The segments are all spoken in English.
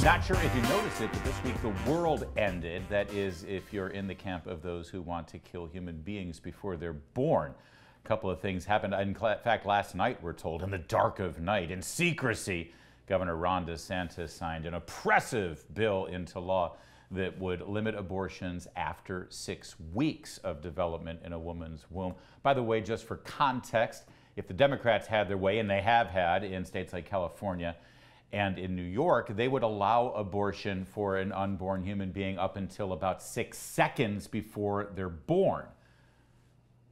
Not sure if you noticed it, but this week the world ended. That is, if you're in the camp of those who want to kill human beings before they're born. A couple of things happened. In fact, last night, we're told, in the dark of night, in secrecy, Governor DeSantis signed an oppressive bill into law that would limit abortions after 6 weeks of development in a woman's womb. By the way, just for context, if the Democrats had their way, and they have had in states like California and in New York, they would allow abortion for an unborn human being up until about 6 seconds before they're born.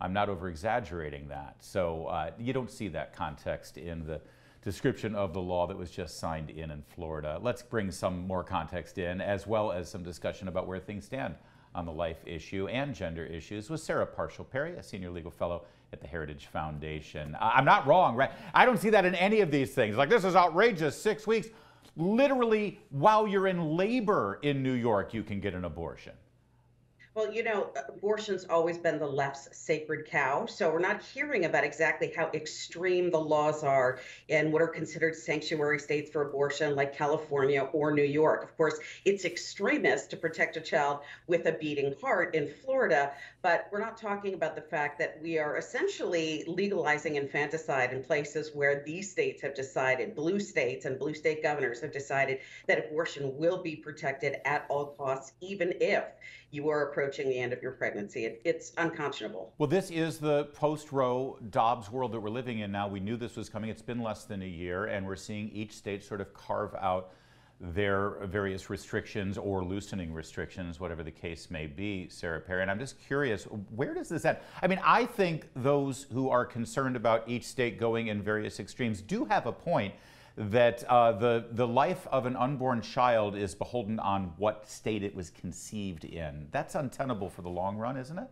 I'm not over-exaggerating that. So you don't see that context in the description of the law that was just signed in Florida. Let's bring some more context in, as well as some discussion about where things stand on the life issue and gender issues with Parshall Perry, a senior legal fellow at the Heritage Foundation. I'm not wrong, right? I don't see that in any of these things. Like, this is outrageous, 6 weeks. Literally, while you're in labor in New York, you can get an abortion. Well, you know, abortion's always been the left's sacred cow. So we're not hearing about exactly how extreme the laws are in what are considered sanctuary states for abortion, like California or New York. Of course, it's extremist to protect a child with a beating heart in Florida, but we're not talking about the fact that we are essentially legalizing infanticide in places where these states have decided, blue states and blue state governors have decided that abortion will be protected at all costs, even if you are approaching the end of your pregnancy. It's unconscionable. Well, this is the post-Roe Dobbs world that we're living in now. We knew this was coming. It's been less than a year, and we're seeing each state sort of carve out their various restrictions or loosening restrictions, whatever the case may be, Perry. And I'm just curious, where does this end? I mean, I think those who are concerned about each state going in various extremes do have a point, that the life of an unborn child is beholden on what state it was conceived in. That's untenable for the long run, isn't it?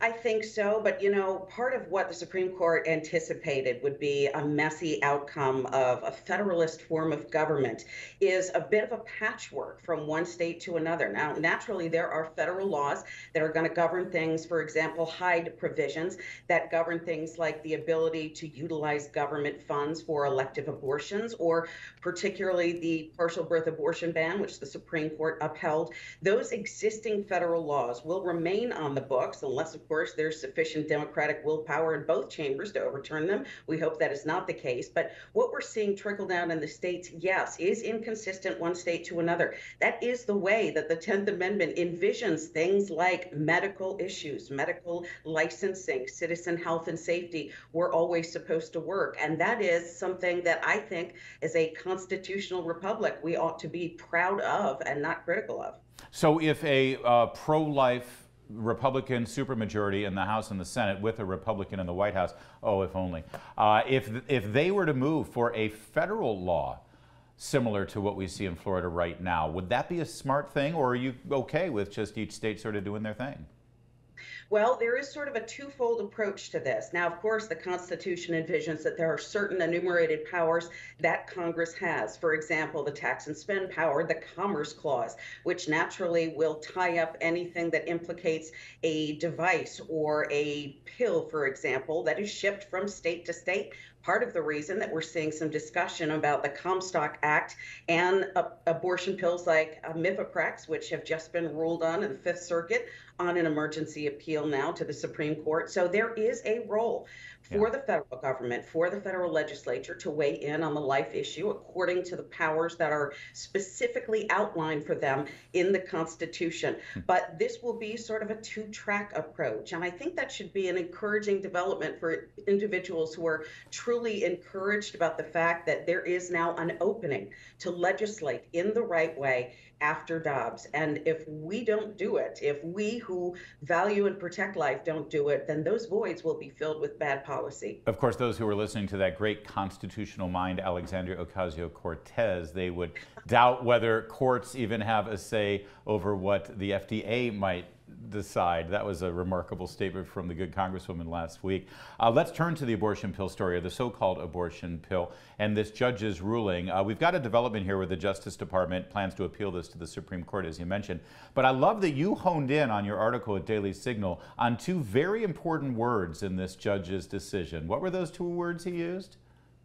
I think so, but you know, part of what the Supreme Court anticipated would be a messy outcome of a federalist form of government is a bit of a patchwork from one state to another. Now, naturally, there are federal laws that are going to govern things, for example, Hyde provisions that govern things like the ability to utilize government funds for elective abortions, or particularly the partial birth abortion ban, which the Supreme Court upheld. Those existing federal laws will remain on the books unless, of course, there's sufficient Democratic willpower in both chambers to overturn them. We hope that is not the case. But what we're seeing trickle down in the states, yes, is inconsistent one state to another. That is the way that the 10th Amendment envisions things like medical issues, medical licensing, citizen health and safety were always supposed to work. And that is something that I think, as a constitutional republic, we ought to be proud of and not critical of. So if a pro-life Republican supermajority in the House and the Senate with a Republican in the White House, oh, if only, if they were to move for a federal law similar to what we see in Florida right now, would that be a smart thing, or are you okay with just each state sort of doing their thing? Well, there is sort of a twofold approach to this. Now, of course, the Constitution envisions that there are certain enumerated powers that Congress has. For example, the tax and spend power, the Commerce Clause, which naturally will tie up anything that implicates a device or a pill, for example, that is shipped from state to state. Part of the reason that we're seeing some discussion about the Comstock Act and abortion pills like Mifeprex, which have just been ruled on in the Fifth Circuit on an emergency appeal now to the Supreme Court. So there is a role for the federal government, for the federal legislature to weigh in on the life issue according to the powers that are specifically outlined for them in the Constitution. But this will be sort of a two-track approach. And I think that should be an encouraging development for individuals who are truly encouraged about the fact that there is now an opening to legislate in the right way after Dobbs. And if we don't do it, if we who value and protect life don't do it, then those voids will be filled with bad policy. Of course, those who are listening to that great constitutional mind, Alexandria Ocasio-Cortez, they would doubt whether courts even have a say over what the FDA might decide. That was a remarkable statement from the good Congresswoman last week. Let's turn to the abortion pill story, or the so-called abortion pill, and this judge's ruling. We've got a development here where the Justice Department plans to appeal this to the Supreme Court, as you mentioned. But I love that you honed in on your article at Daily Signal on two very important words in this judge's decision. What were those two words he used?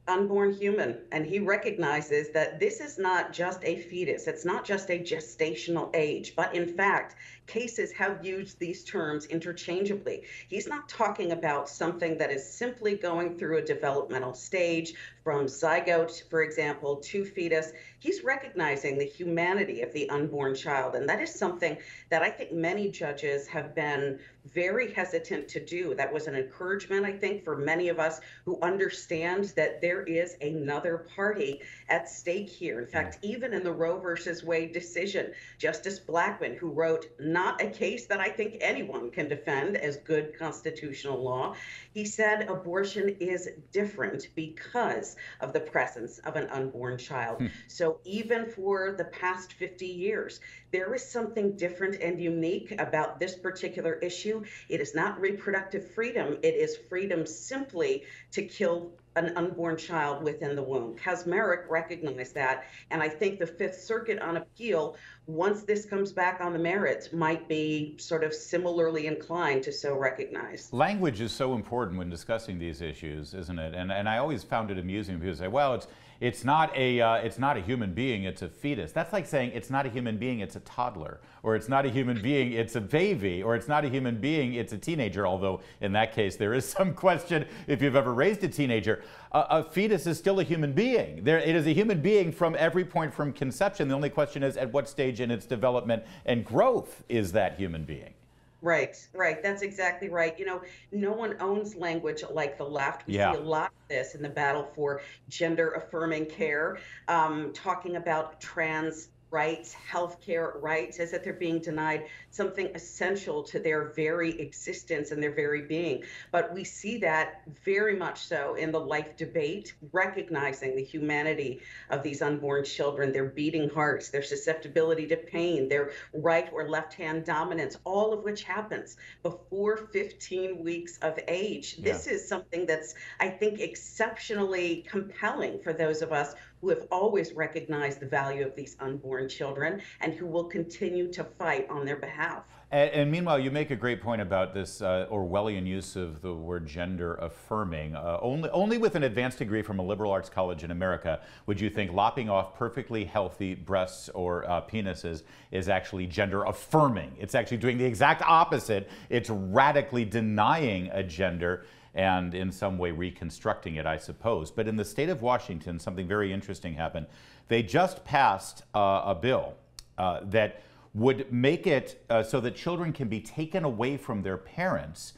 unborn human, and he recognizes that this is not just a fetus, it's not just a gestational age, but in fact, cases have used these terms interchangeably. He's not talking about something that is simply going through a developmental stage from zygote, for example, to fetus. He's recognizing the humanity of the unborn child, and that is something that I think many judges have been very hesitant to do. That was an encouragement, I think, for many of us who understand that there is another party at stake here. In fact, even in the Roe versus Wade decision, Justice Blackmun, who wrote not a case that I think anyone can defend as good constitutional law, he said abortion is different because of the presence of an unborn child. So even for the past 50 years, there is something different and unique about this particular issue. It is not reproductive freedom. It is freedom simply to kill an unborn child within the womb. Kaczmarek recognized that, and I think the Fifth Circuit on appeal, once this comes back on the merits, might be sort of similarly inclined to so recognize. Language is so important when discussing these issues, isn't it? And I always found it amusing when people say, well, it's not a human being, it's a fetus. That's like saying it's not a human being, it's a toddler, or it's not a human being, it's a baby, or it's not a human being, it's a teenager, although in that case there is some question if you've ever raised a teenager. A fetus is still a human being. It is a human being from every point from conception. The only question is at what stage in its development and growth is that human being? Right, right. That's exactly right. You know, no one owns language like the left. We see a lot of this in the battle for gender affirming care, talking about trans rights, healthcare rights, as if they're being denied something essential to their very existence and their very being. But we see that very much so in the life debate, recognizing the humanity of these unborn children, their beating hearts, their susceptibility to pain, their right or left hand dominance, all of which happens before 15 weeks of age. This is something that's, I think, exceptionally compelling for those of us who have always recognized the value of these unborn children and who will continue to fight on their behalf. And meanwhile, you make a great point about this Orwellian use of the word gender affirming. Only with an advanced degree from a liberal arts college in America would you think lopping off perfectly healthy breasts or penises is actually gender affirming. It's actually doing the exact opposite. It's radically denying a gender and in some way reconstructing it, I suppose. But in the state of Washington, something very interesting happened. They just passed a bill that would make it so that children can be taken away from their parents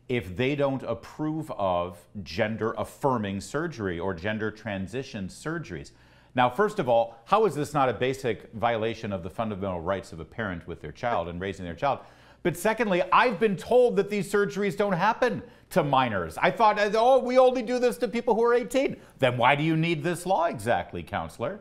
if they don't approve of gender-affirming surgery or gender transition surgeries. Now, first of all, how is this not a basic violation of the fundamental rights of a parent with their child and raising their child? But secondly, I've been told that these surgeries don't happen to minors. I thought, oh, we only do this to people who are 18. Then why do you need this law exactly, counselor?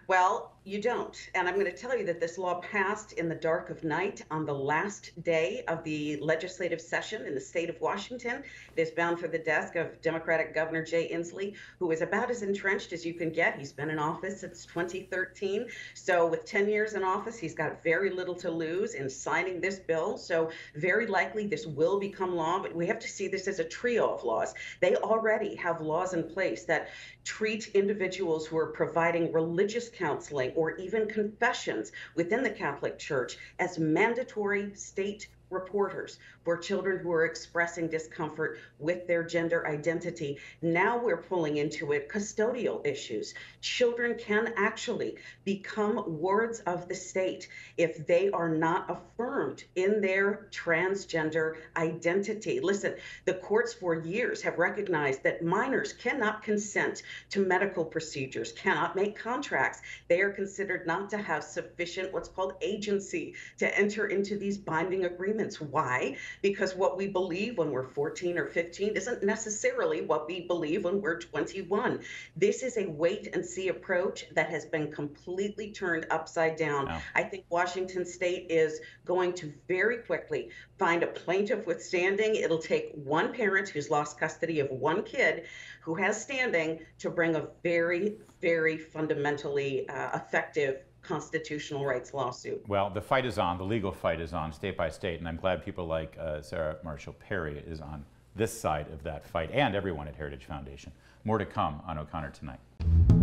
Well, you don't. And I'm going to tell you that this law passed in the dark of night on the last day of the legislative session in the state of Washington. It is bound for the desk of Democratic Governor Jay Inslee, who is about as entrenched as you can get. He's been in office since 2013. So with 10 years in office, he's got very little to lose in signing this bill. So very likely this will become law, but we have to see this as a trio of laws. They already have laws in place that treat individuals who are providing religious counseling or even confessions within the Catholic Church as mandatory state reporters for children who are expressing discomfort with their gender identity. Now we're pulling into it custodial issues. Children can actually become wards of the state if they are not affirmed in their transgender identity. Listen, the courts for years have recognized that minors cannot consent to medical procedures, cannot make contracts. They are considered not to have sufficient what's called agency to enter into these binding agreements. Why? Because what we believe when we're 14 or 15 isn't necessarily what we believe when we're 21. This is a wait and see approach that has been completely turned upside down. Wow. I think Washington State is going to very quickly find a plaintiff with standing. It'll take one parent who's lost custody of one kid who has standing to bring a very, very fundamentally effective constitutional rights lawsuit. Well, the fight is on, the legal fight is on state by state, and I'm glad people like Sarah Parshall Perry is on this side of that fight, and everyone at Heritage Foundation. More to come on O'Connor Tonight.